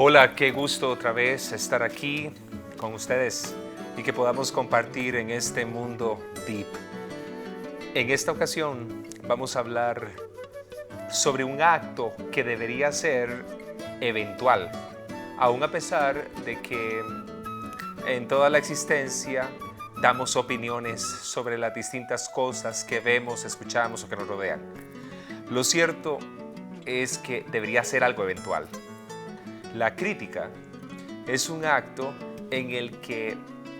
Hola, qué gusto otra vez estar aquí con ustedes y que podamos compartir en este mundo deep. En esta ocasión vamos a hablar sobre un acto que debería ser eventual, aun a pesar de que en toda la existencia damos opiniones sobre las distintas cosas que vemos, escuchamos o que nos rodean. Lo cierto es que debería ser algo eventual. La crítica es un acto en el que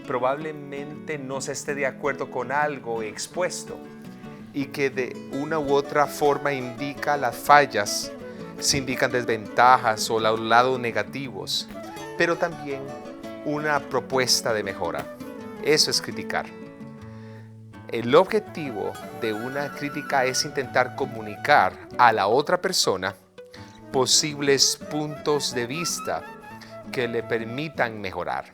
probablemente no se esté de acuerdo con algo expuesto y que de una u otra forma indica las fallas, se indican desventajas o los lados negativos, pero también una propuesta de mejora. Eso es criticar. El objetivo de una crítica es intentar comunicar a la otra persona posibles puntos de vista que le permitan mejorar.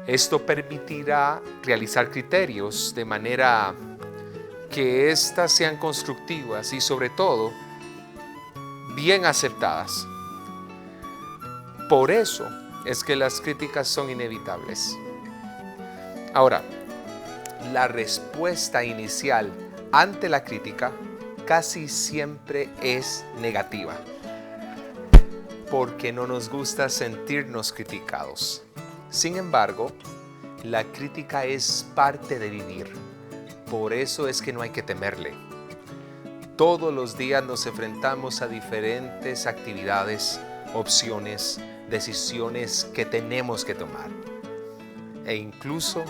Esto permitirá realizar criterios de manera que éstas sean constructivas y sobre todo bien aceptadas. Por eso es que las críticas son inevitables. Ahora, la respuesta inicial ante la crítica casi siempre es negativa, porque no nos gusta sentirnos criticados. Sin embargo, la crítica es parte de vivir. Por eso es que no hay que temerle. Todos los días nos enfrentamos a diferentes actividades, opciones, decisiones que tenemos que tomar. E incluso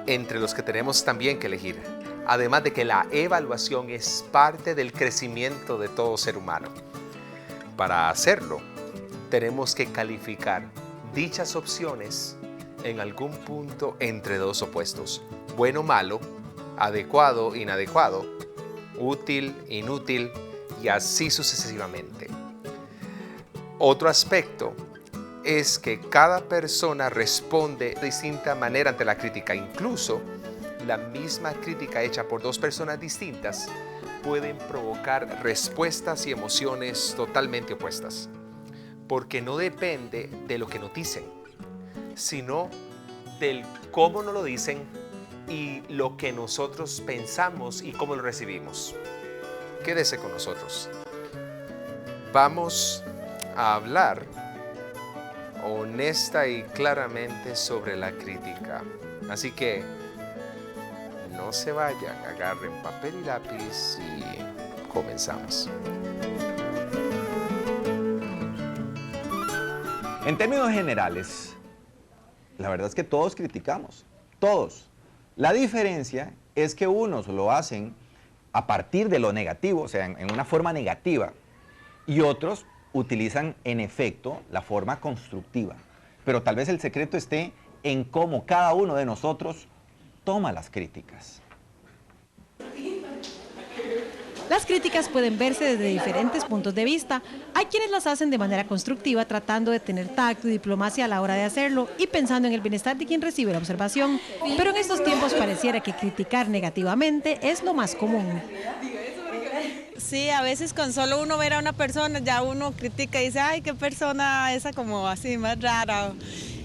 entre los que tenemos también que elegir. Además de que la evaluación es parte del crecimiento de todo ser humano. Para hacerlo, tenemos que calificar dichas opciones en algún punto entre dos opuestos: bueno, malo, adecuado, inadecuado, útil, inútil y así sucesivamente. Otro aspecto es que cada persona responde de distinta manera ante la crítica. Incluso la misma crítica hecha por dos personas distintas pueden provocar respuestas y emociones totalmente opuestas, porque no depende de lo que nos dicen, sino del cómo nos lo dicen y lo que nosotros pensamos y cómo lo recibimos. Quédese con nosotros. Vamos a hablar honesta y claramente sobre la crítica. Así que no se vayan, agarren papel y lápiz y comenzamos. En términos generales, la verdad es que todos criticamos, todos. La diferencia es que unos lo hacen a partir de lo negativo, o sea, en una forma negativa, y otros utilizan en efecto la forma constructiva. Pero tal vez el secreto esté en cómo cada uno de nosotros toma las críticas. Las críticas pueden verse desde diferentes puntos de vista. Hay quienes las hacen de manera constructiva, tratando de tener tacto y diplomacia a la hora de hacerlo y pensando en el bienestar de quien recibe la observación. Pero en estos tiempos pareciera que criticar negativamente es lo más común. Sí, a veces con solo uno ver a una persona ya uno critica y dice, ay, qué persona esa como así más rara.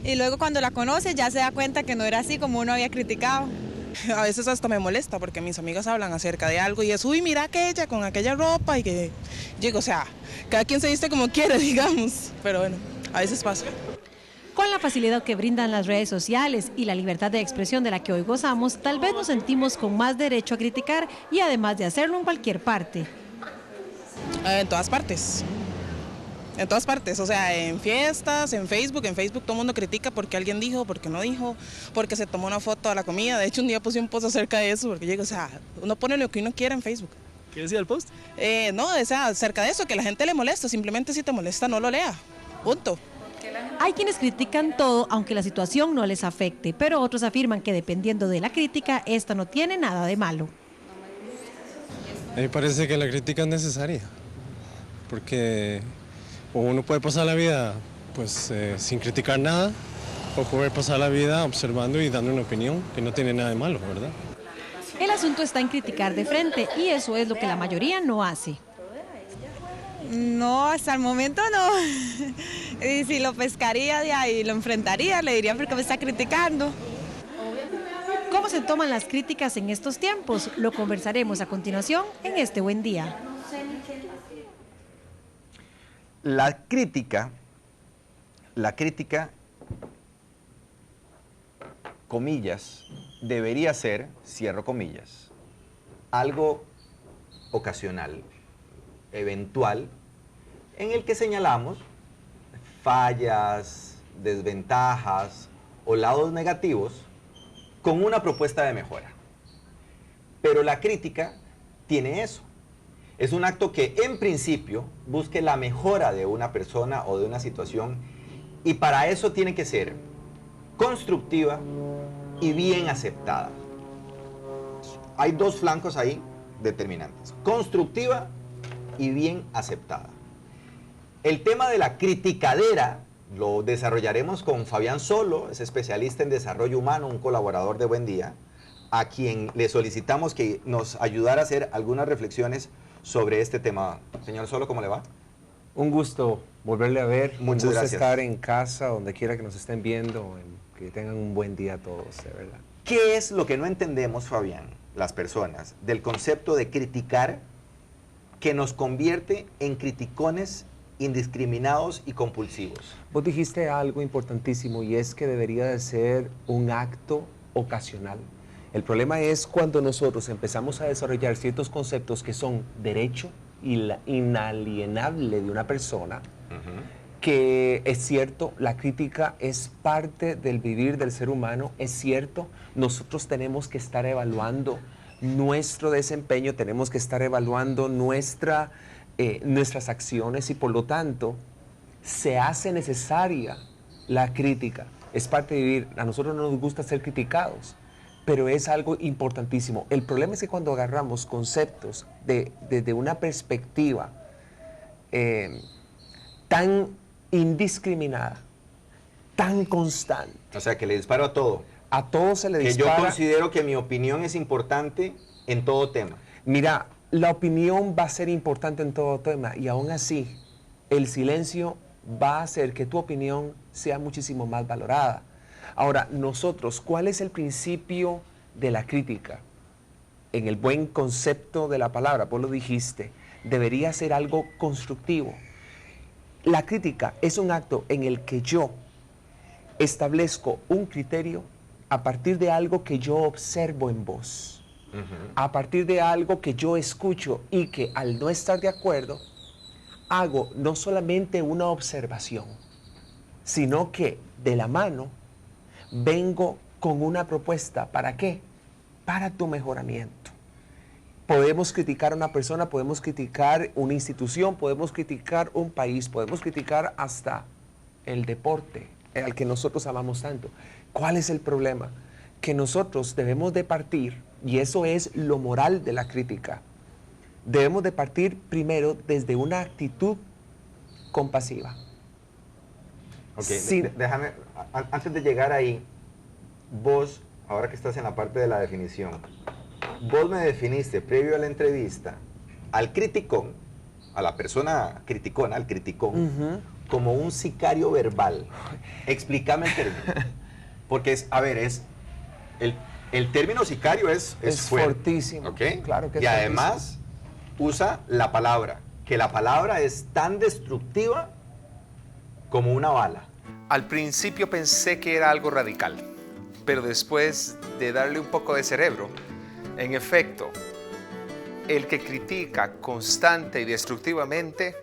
Y luego cuando la conoce ya se da cuenta que no era así como uno había criticado. A veces hasta me molesta porque mis amigas hablan acerca de algo y es, uy, mira aquella con aquella ropa y que, digo, o sea, cada quien se viste como quiere, digamos, pero bueno, a veces pasa. Con la facilidad que brindan las redes sociales y la libertad de expresión de la que hoy gozamos, tal vez nos sentimos con más derecho a criticar y además de hacerlo en cualquier parte. En todas partes, o sea, en fiestas, en Facebook todo el mundo critica porque alguien dijo, porque no dijo, porque se tomó una foto de la comida. De hecho, un día puse un post acerca de eso, porque digo, o sea, uno pone lo que uno quiera en Facebook. ¿Qué decía el post? No, o sea, acerca de eso, que la gente le molesta, simplemente si te molesta no lo lea, punto. Hay quienes critican todo aunque la situación no les afecte, pero otros afirman que dependiendo de la crítica, esta no tiene nada de malo. A mí me parece que la crítica es necesaria, porque uno puede pasar la vida pues, sin criticar nada, o puede pasar la vida observando y dando una opinión, que no tiene nada de malo, ¿verdad? El asunto está en criticar de frente y eso es lo que la mayoría no hace. No, hasta el momento no. Y si lo pescaría de ahí, lo enfrentaría, le diría porque me está criticando. ¿Cómo se toman las críticas en estos tiempos? Lo conversaremos a continuación en este Buen Día. La crítica, comillas, debería ser, cierro comillas, algo ocasional, eventual, en el que señalamos fallas, desventajas o lados negativos con una propuesta de mejora. Pero la crítica tiene eso. Es un acto que en principio busque la mejora de una persona o de una situación, y para eso tiene que ser constructiva y bien aceptada. Hay dos flancos ahí determinantes: constructiva y bien aceptada. El tema de la criticadera lo desarrollaremos con Fabián Solo, es especialista en desarrollo humano, un colaborador de Buen Día, a quien le solicitamos que nos ayudara a hacer algunas reflexiones sobre este tema. Señor Solo, ¿cómo le va? Un gusto volverle a ver. Muchas un gusto gracias. estar en casa, donde quiera que nos estén viendo, que tengan un buen día todos, de verdad. ¿Qué es lo que no entendemos, Fabián, las personas, del concepto de criticar, que nos convierte en criticones indiscriminados y compulsivos? Vos dijiste algo importantísimo, y es que debería de ser un acto ocasional. El problema es cuando nosotros empezamos a desarrollar ciertos conceptos que son derecho inalienable de una persona, que es cierto, la crítica es parte del vivir del ser humano, es cierto, nosotros tenemos que estar evaluando nuestro desempeño, tenemos que estar evaluando nuestras acciones, y por lo tanto se hace necesaria la crítica. Es parte de vivir. A nosotros no nos gusta ser criticados, pero es algo importantísimo. El problema es que cuando agarramos conceptos desde una perspectiva tan indiscriminada, tan constante. O sea, que le disparo a todo. A todo se le Que dispara. yo considero que mi opinión es importante en todo tema. Mira, la opinión va a ser importante en todo tema, y aún así el silencio va a hacer que tu opinión sea muchísimo más valorada. Ahora, nosotros, ¿cuál es el principio de la crítica? En el buen concepto de la palabra, vos lo dijiste, debería ser algo constructivo. La crítica es un acto en el que yo establezco un criterio a partir de algo que yo observo en vos. A partir de algo que yo escucho, y que al no estar de acuerdo, hago no solamente una observación, sino que de la mano vengo con una propuesta. ¿Para qué? Para tu mejoramiento. Podemos criticar a una persona, podemos criticar una institución, podemos criticar un país, podemos criticar hasta el deporte al que nosotros amamos tanto. ¿Cuál es el problema? Que nosotros debemos de partir, y eso es lo moral de la crítica, debemos de partir primero desde una actitud compasiva. Ok, Sí. déjame, antes de llegar ahí, vos, ahora que estás en la parte de la definición, vos me definiste previo a la entrevista al criticón, a la persona criticona, al criticón, como un sicario verbal. Explícame el término. Porque el término sicario es fuerte, fortísimo. ¿ok? Claro que es y además usa la palabra, que la palabra es tan destructiva como una bala. Al principio pensé que era algo radical, pero después de darle un poco de cerebro, en efecto, el que critica constante y destructivamente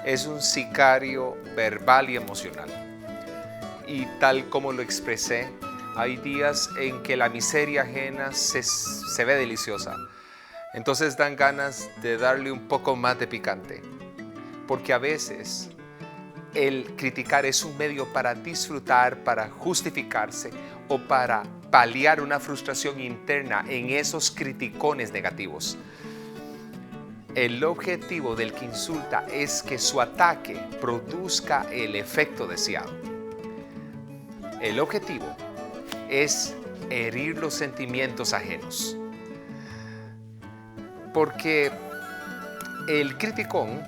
es un sicario verbal y emocional. Y tal como lo expresé, hay días en que la miseria ajena se ve deliciosa. Entonces dan ganas de darle un poco más de picante. Porque a veces el criticar es un medio para disfrutar, para justificarse o para paliar una frustración interna en esos criticones negativos. El objetivo del que insulta es que su ataque produzca el efecto deseado. El objetivo es herir los sentimientos ajenos. Porque el criticón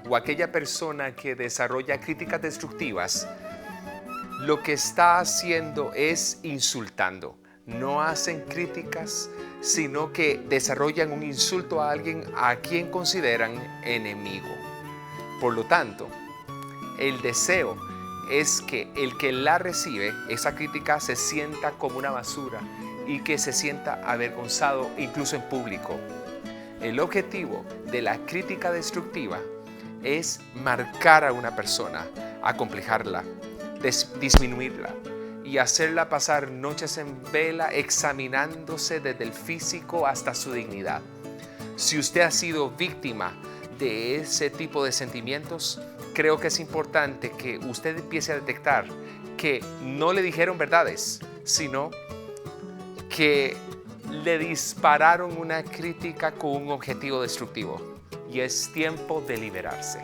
o aquella persona que desarrolla críticas destructivas, lo que está haciendo es insultando. No hacen críticas, sino que desarrollan un insulto a alguien a quien consideran enemigo. Por lo tanto, el deseo es que el que la recibe, esa crítica, se sienta como una basura y que se sienta avergonzado incluso en público. El objetivo de la crítica destructiva es marcar a una persona, acomplejarla, disminuirla y hacerla pasar noches en vela examinándose desde el físico hasta su dignidad. Si usted ha sido víctima de ese tipo de sentimientos, creo que es importante que usted empiece a detectar que no le dijeron verdades, sino que le dispararon una crítica con un objetivo destructivo, y es tiempo de liberarse.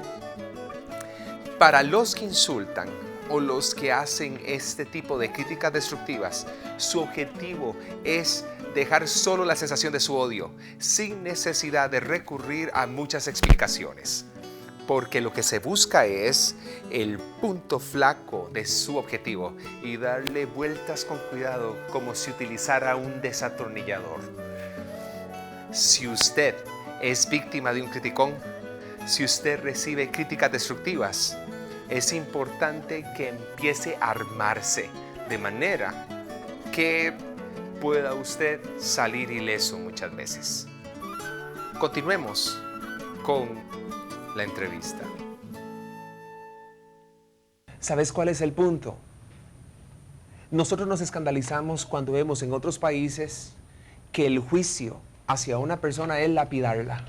Para los que insultan o los que hacen este tipo de críticas destructivas, su objetivo es dejar solo la sensación de su odio, sin necesidad de recurrir a muchas explicaciones. Porque lo que se busca es el punto flaco de su objetivo y darle vueltas con cuidado como si utilizara un desatornillador. Si usted es víctima de un criticón, si usted recibe críticas destructivas, es importante que empiece a armarse de manera que pueda usted salir ileso muchas veces. Continuemos con la entrevista. ¿Sabes cuál es el punto? Nosotros nos escandalizamos cuando vemos en otros países que el juicio hacia una persona es lapidarla.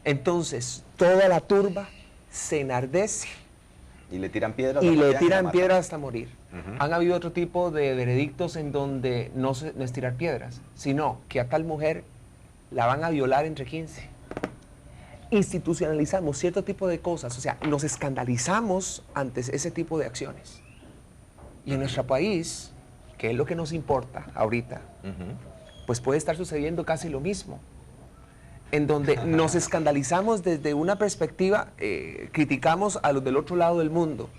Entonces, toda la turba se enardece Y le tiran piedras. y le tiran piedras hasta morir. Han habido otro tipo de veredictos en donde no es tirar piedras, sino que a tal mujer la van a violar entre 15. Institucionalizamos cierto tipo de cosas, o sea, nos escandalizamos ante ese tipo de acciones. Y en nuestro país, que es lo que nos importa ahorita, pues puede estar sucediendo casi lo mismo, en donde nos escandalizamos desde una perspectiva, criticamos a los del otro lado del mundo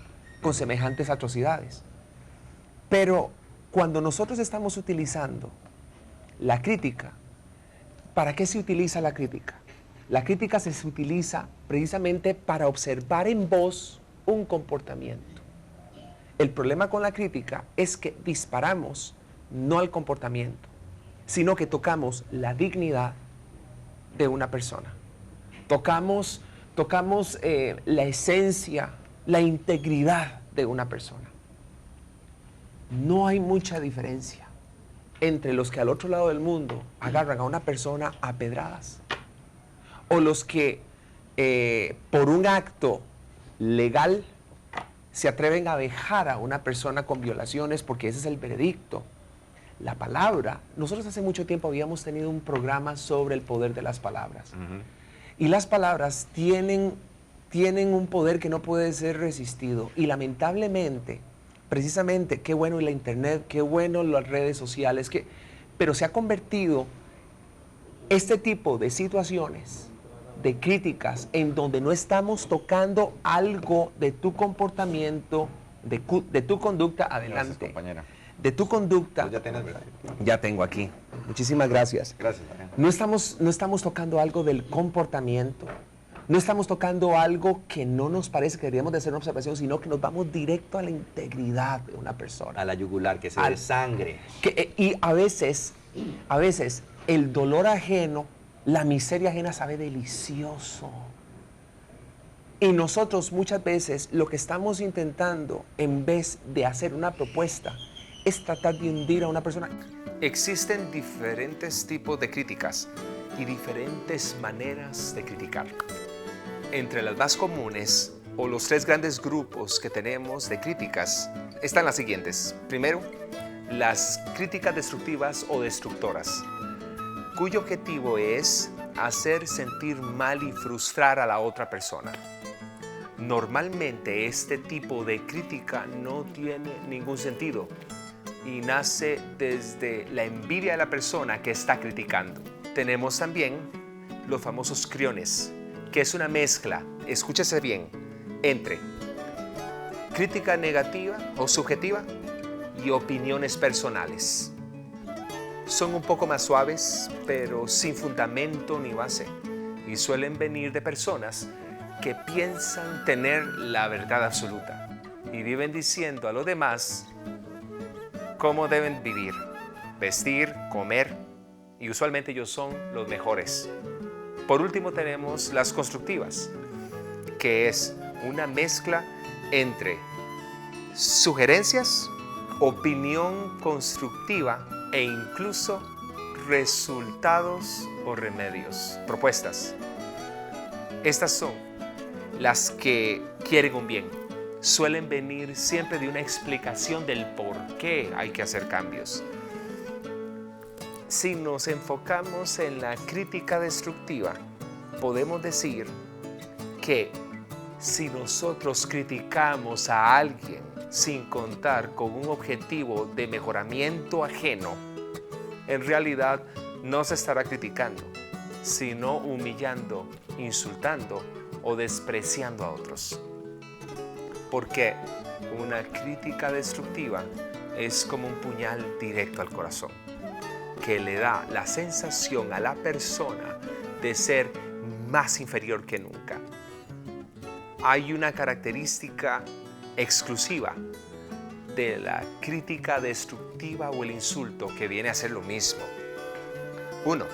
con semejantes atrocidades. Pero cuando nosotros estamos utilizando la crítica, ¿para qué se utiliza la crítica? La crítica se utiliza precisamente para observar en vos un comportamiento. El problema con la crítica es que disparamos no al comportamiento, sino que tocamos la dignidad de una persona. Tocamos la esencia, la integridad de una persona. No hay mucha diferencia entre los que al otro lado del mundo agarran a una persona a pedradas o los que por un acto legal se atreven a dejar a una persona con violaciones, porque ese es el veredicto. La palabra, nosotros hace mucho tiempo habíamos tenido un programa sobre el poder de las palabras. Y las palabras tienen un poder que no puede ser resistido. Y lamentablemente, precisamente, qué bueno la internet, qué bueno las redes sociales, pero se ha convertido este tipo de situaciones, de críticas, en donde no estamos tocando algo de tu comportamiento, de tu conducta, adelante. Gracias, compañera. De tu conducta. ¿Tú ya tienes, verdad? Ya tengo aquí. Muchísimas gracias. Gracias, Mariana. No estamos tocando algo del comportamiento. No estamos tocando algo que no nos parece que deberíamos de hacer una observación, sino que nos vamos directo a la integridad de una persona. A la yugular, que se dé sangre. Y a veces, el dolor ajeno, la miseria ajena sabe delicioso. Y nosotros muchas veces lo que estamos intentando, en vez de hacer una propuesta, es tratar de hundir a una persona. Existen diferentes tipos de críticas y diferentes maneras de criticar. Entre las más comunes, o los tres grandes grupos que tenemos de críticas, están las siguientes. Primero, las críticas destructivas o destructoras, cuyo objetivo es hacer sentir mal y frustrar a la otra persona. Normalmente este tipo de crítica no tiene ningún sentido y nace desde la envidia de la persona que está criticando. Tenemos también los famosos criones, que es una mezcla, escúchese bien, entre crítica negativa o subjetiva y opiniones personales. Son un poco más suaves, pero sin fundamento ni base, y suelen venir de personas que piensan tener la verdad absoluta y viven diciendo a los demás cómo deben vivir, vestir, comer, y usualmente ellos son los mejores. Por último tenemos las constructivas, que es una mezcla entre sugerencias, opinión constructiva e incluso resultados o remedios, propuestas. Estas son las que quieren un bien. Suelen venir siempre de una explicación del por qué hay que hacer cambios. Si nos enfocamos en la crítica destructiva, podemos decir que si nosotros criticamos a alguien sin contar con un objetivo de mejoramiento ajeno, en realidad no se estará criticando, sino humillando, insultando o despreciando a otros. Porque una crítica destructiva es como un puñal directo al corazón, que le da la sensación a la persona de ser más inferior que nunca. Hay una característica exclusiva de la crítica destructiva o el insulto que viene a ser lo mismo. 1.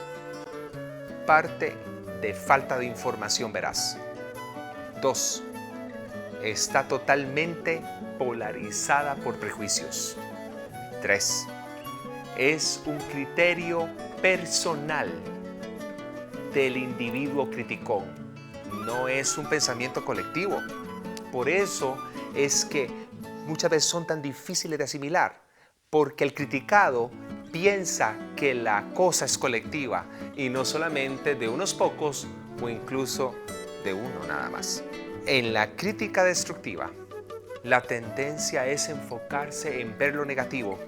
Parte de falta de información veraz. 2. Está totalmente polarizada por prejuicios. 3. Es un criterio personal del individuo criticón. No es un pensamiento colectivo. Por eso es que muchas veces son tan difíciles de asimilar, porque el criticado piensa que la cosa es colectiva y no solamente de unos pocos o incluso de uno nada más. En la crítica destructiva, la tendencia es enfocarse en ver lo negativo,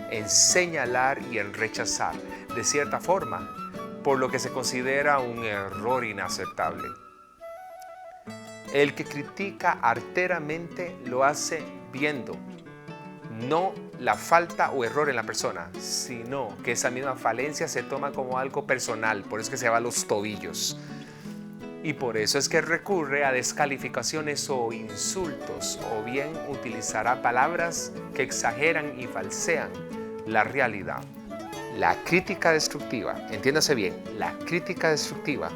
en señalar y en rechazar, de cierta forma, por lo que se considera un error inaceptable. El que critica arteramente lo hace viendo no la falta o error en la persona, sino que esa misma falencia se toma como algo personal, por eso es que se va a los tobillos. Y por eso es que recurre a descalificaciones o insultos, o bien utilizará palabras que exageran y falsean la realidad. La crítica destructiva, entiéndase bien, la crítica destructiva,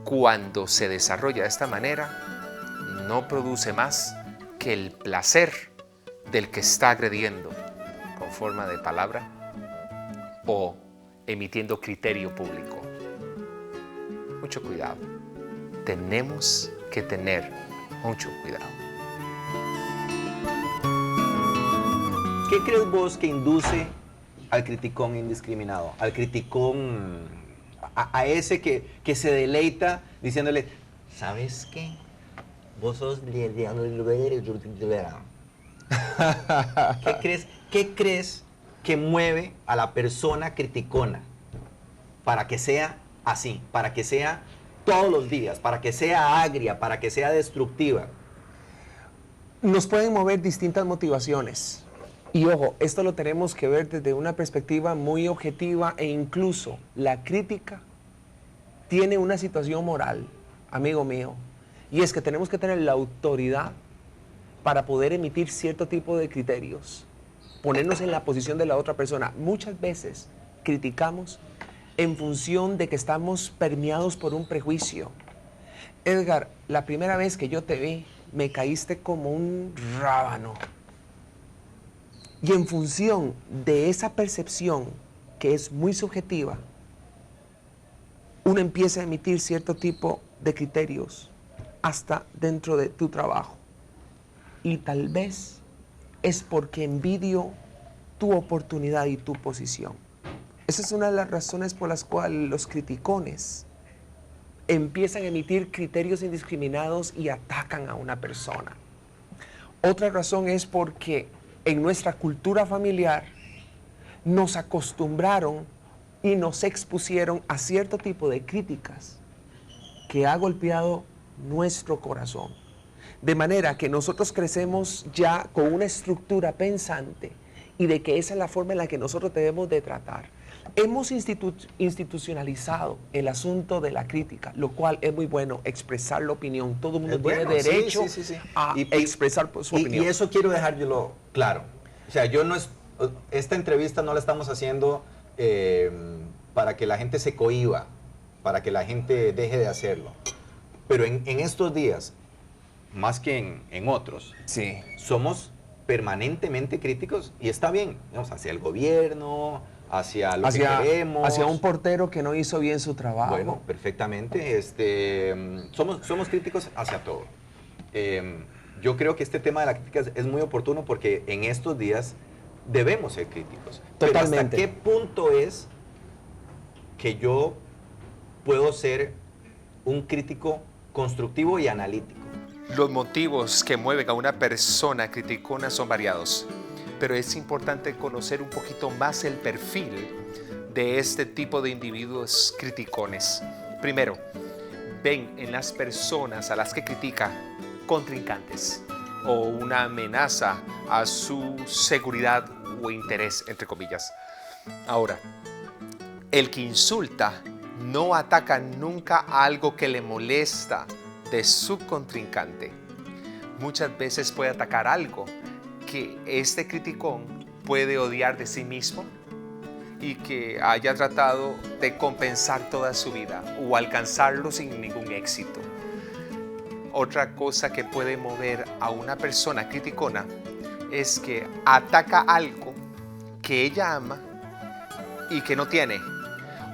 cuando se desarrolla de esta manera, no produce más que el placer del que está agrediendo con forma de palabra o emitiendo criterio público. Mucho cuidado. Tenemos que tener mucho cuidado. ¿Qué crees vos que induce al criticón indiscriminado? Al criticón, a ese que se deleita diciéndole, ¿sabes qué? Vos sos ¿Qué crees que mueve a la persona criticona para que sea así, para que sea todos los días, para que sea agria, para que sea destructiva? Nos pueden mover distintas motivaciones. Y ojo, esto lo tenemos que ver desde una perspectiva muy objetiva, e incluso la crítica tiene una situación moral, amigo mío, y es que tenemos que tener la autoridad para poder emitir cierto tipo de criterios, ponernos en la posición de la otra persona. Muchas veces criticamos en función de que estamos permeados por un prejuicio. Edgar, la primera vez que yo te vi, me caíste como un rábano. Y en función de esa percepción, que es muy subjetiva, uno empieza a emitir cierto tipo de criterios hasta dentro de tu trabajo. Y tal vez es porque envidio tu oportunidad y tu posición. Esa es una de las razones por las cuales los criticones empiezan a emitir criterios indiscriminados y atacan a una persona. Otra razón es porque en nuestra cultura familiar nos acostumbraron y nos expusieron a cierto tipo de críticas que ha golpeado nuestro corazón. De manera que nosotros crecemos ya con una estructura pensante y de que esa es la forma en la que nosotros debemos de tratar. Hemos institucionalizado el asunto de la crítica, lo cual es muy bueno, expresar la opinión. Todo el mundo tiene derecho a expresar su opinión. Y eso quiero dejarlo claro. O sea, esta entrevista no la estamos haciendo para que la gente se cohíba, para que la gente deje de hacerlo. Pero en estos días, más que en otros, somos permanentemente críticos y está bien, digamos, hacia el gobierno, hacia lo que queremos. Hacia un portero que no hizo bien su trabajo. Bueno, perfectamente. Somos críticos hacia todo. Yo creo que este tema de la crítica es muy oportuno porque en estos días debemos ser críticos. Totalmente. Pero ¿hasta qué punto es que yo puedo ser un crítico constructivo y analítico? Los motivos que mueven a una persona criticona son variados, pero es importante conocer un poquito más el perfil de este tipo de individuos criticones. Primero, ven en las personas a las que critica contrincantes o una amenaza a su seguridad o interés, entre comillas. Ahora, el que insulta no ataca nunca algo que le molesta de su contrincante. Muchas veces puede atacar algo que este criticón puede odiar de sí mismo y que haya tratado de compensar toda su vida o alcanzarlo sin ningún éxito. Otra cosa que puede mover a una persona criticona es que ataca algo que ella ama y que no tiene,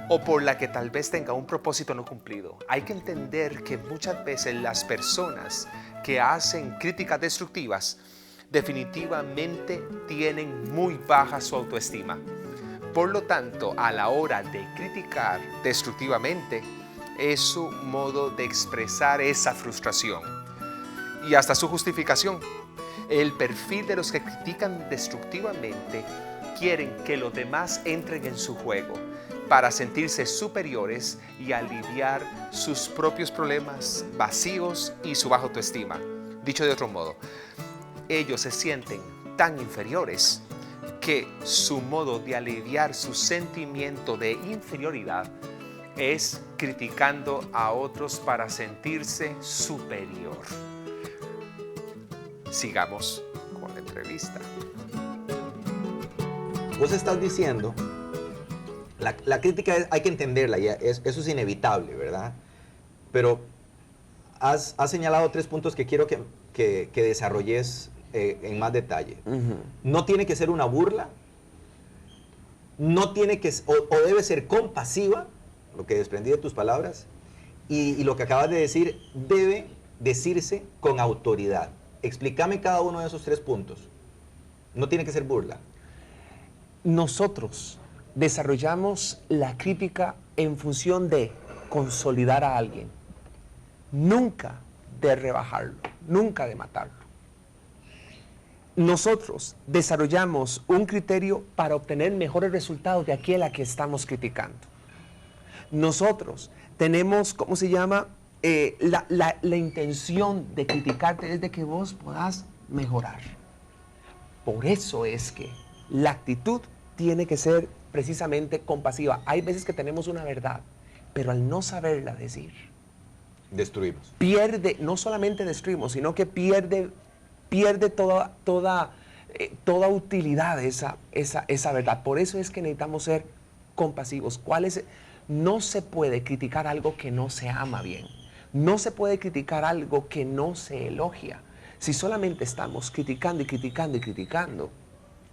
o por la que tal vez tenga un propósito no cumplido. Hay que entender que muchas veces las personas que hacen críticas destructivas definitivamente tienen muy baja su autoestima. Por lo tanto, a la hora de criticar destructivamente, es su modo de expresar esa frustración y hasta su justificación. El perfil de los que critican destructivamente quieren que los demás entren en su juego para sentirse superiores y aliviar sus propios problemas vacíos y su baja autoestima. Dicho de otro modo, ellos se sienten tan inferiores que su modo de aliviar su sentimiento de inferioridad es criticando a otros para sentirse superior. Sigamos con la entrevista. Vos estás diciendo, la crítica hay que entenderla, eso es inevitable, ¿verdad? Pero has señalado 3 puntos que quiero que desarrolles en más detalle. No tiene que ser una burla, no tiene que, o debe ser compasiva, lo que desprendí de tus palabras, y lo que acabas de decir, debe decirse con autoridad. Explícame cada uno de esos 3 puntos. No tiene que ser burla. Nosotros desarrollamos la crítica en función de consolidar a alguien, nunca de rebajarlo, nunca de matarlo. Nosotros desarrollamos un criterio para obtener mejores resultados de aquel a que estamos criticando. Nosotros tenemos, ¿cómo se llama? La intención de criticarte es de que vos podás mejorar. Por eso es que la actitud tiene que ser precisamente compasiva. Hay veces que tenemos una verdad, pero al no saberla decir, destruimos. No solamente destruimos, sino que pierde toda utilidad esa verdad. Por eso es que necesitamos ser compasivos. No se puede criticar algo que no se ama bien. No se puede criticar algo que no se elogia. Si solamente estamos criticando y criticando y criticando,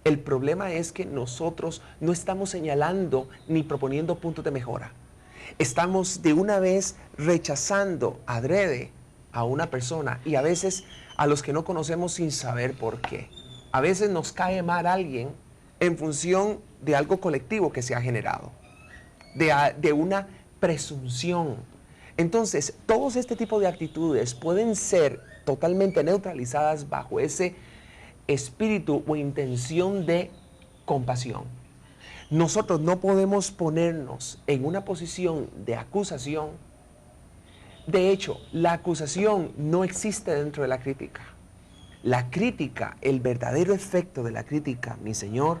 el problema es que nosotros no estamos señalando ni proponiendo puntos de mejora. Estamos de una vez rechazando adrede a una persona y a veces a los que no conocemos sin saber por qué. A veces nos cae mal alguien en función de algo colectivo que se ha generado, de una presunción. Entonces, todos este tipo de actitudes pueden ser totalmente neutralizadas bajo ese espíritu o intención de compasión. Nosotros no podemos ponernos en una posición de acusación De hecho, la acusación no existe dentro de la crítica. La crítica, el verdadero efecto de la crítica, mi señor,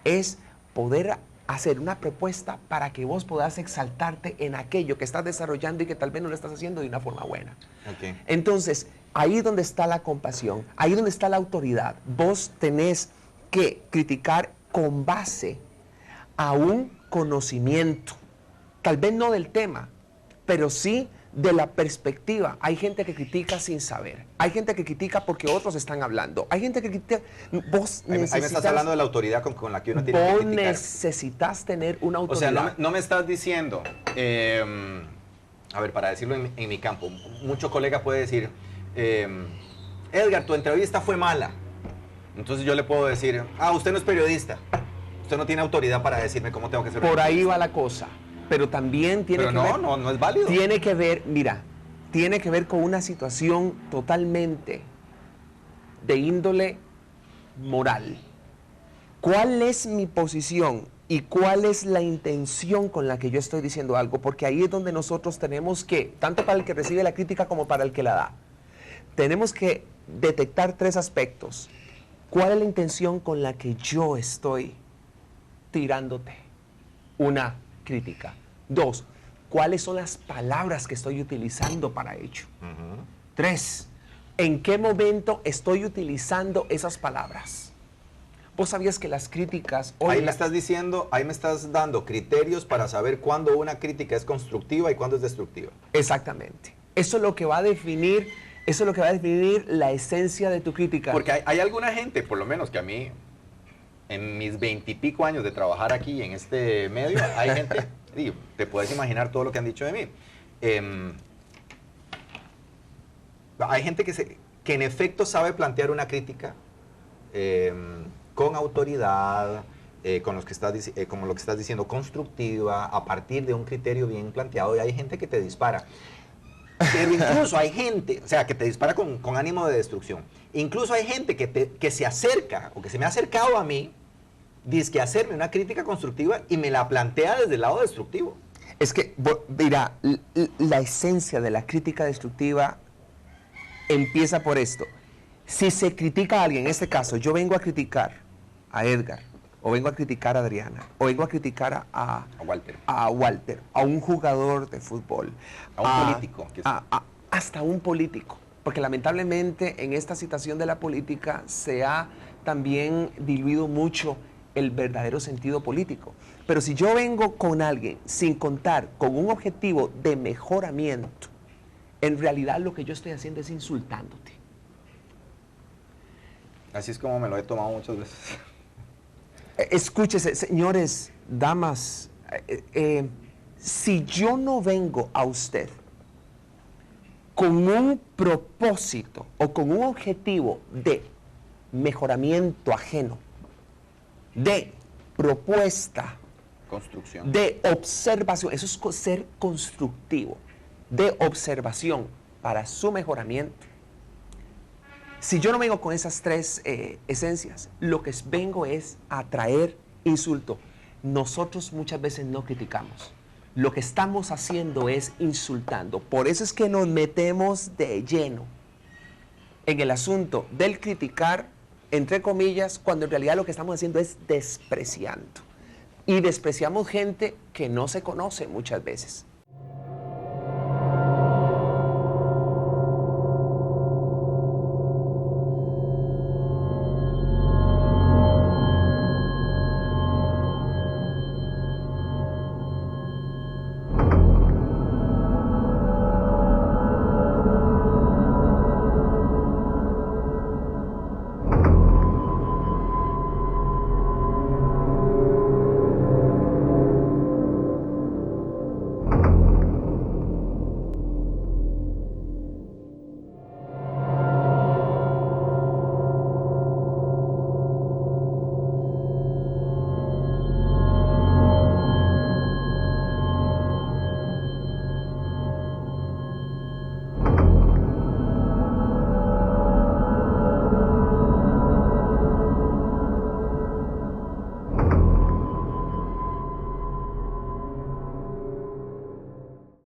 es poder hacer una propuesta para que vos puedas exaltarte en aquello que estás desarrollando y que tal vez no lo estás haciendo de una forma buena. Okay. Entonces, ahí es donde está la compasión, ahí es donde está la autoridad. Vos tenés que criticar con base a un conocimiento, tal vez no del tema, pero sí de la perspectiva. Hay gente que critica sin saber, hay gente que critica porque otros están hablando, hay gente que critica. Vos ahí me estás hablando de la autoridad con la que uno tiene que vos criticar. necesitas tener una O autoridad. sea, no me estás diciendo, a ver, para decirlo en mi campo, mucho colega puede decir, Edgar, tu entrevista fue mala. Entonces yo le puedo decir, usted no es periodista, usted no tiene autoridad para decirme cómo tengo que hacer. Por ahí va la cosa. Pero también tiene que ver... no es válido. Tiene que ver, mira, tiene que ver con una situación totalmente de índole moral. ¿Cuál es mi posición y cuál es la intención con la que yo estoy diciendo algo? Porque ahí es donde nosotros tenemos que, tanto para el que recibe la crítica como para el que la da, tenemos que detectar tres aspectos. ¿Cuál es la intención con la que yo estoy tirándote una crítica? 2, ¿cuáles son las palabras que estoy utilizando para ello? 3, ¿en qué momento estoy utilizando esas palabras? ¿Vos sabías que las críticas... Ahí me estás diciendo, ahí me estás dando criterios para saber cuándo una crítica es constructiva y cuándo es destructiva. Exactamente. Eso es lo que va a definir, la esencia de tu crítica. Porque hay alguna gente, por lo menos que a mí, en mis 20 y pico años de trabajar aquí en este medio, hay gente, digo, te puedes imaginar todo lo que han dicho de mí. Hay gente que en efecto sabe plantear una crítica con autoridad, como lo que estás diciendo, constructiva, a partir de un criterio bien planteado, y hay gente que te dispara. Pero incluso hay gente, o sea, que te dispara con ánimo de destrucción. Incluso hay gente que se acerca, o que se me ha acercado a mí, dice que hacerme una crítica constructiva y me la plantea desde el lado destructivo. Es que, mira, la esencia de la crítica destructiva empieza por esto. Si se critica a alguien, en este caso, yo vengo a criticar a Edgar, o vengo a criticar a Adriana, o vengo a criticar a Walter, a un jugador de fútbol, a un político. Hasta un político. Porque lamentablemente en esta situación de la política se ha también diluido mucho el verdadero sentido político. Pero si yo vengo con alguien sin contar con un objetivo de mejoramiento, en realidad lo que yo estoy haciendo es insultándote. Así es como me lo he tomado muchas veces. Escúchese, señores, damas, si yo no vengo a usted con un propósito o con un objetivo de mejoramiento ajeno, de propuesta, construcción, de observación, eso es ser constructivo, de observación para su mejoramiento. Si yo no vengo con esas tres esencias, lo que vengo es a traer insulto. Nosotros muchas veces no criticamos. Lo que estamos haciendo es insultando. Por eso es que nos metemos de lleno en el asunto del criticar, entre comillas, cuando en realidad lo que estamos haciendo es despreciando. Y despreciamos gente que no se conoce muchas veces.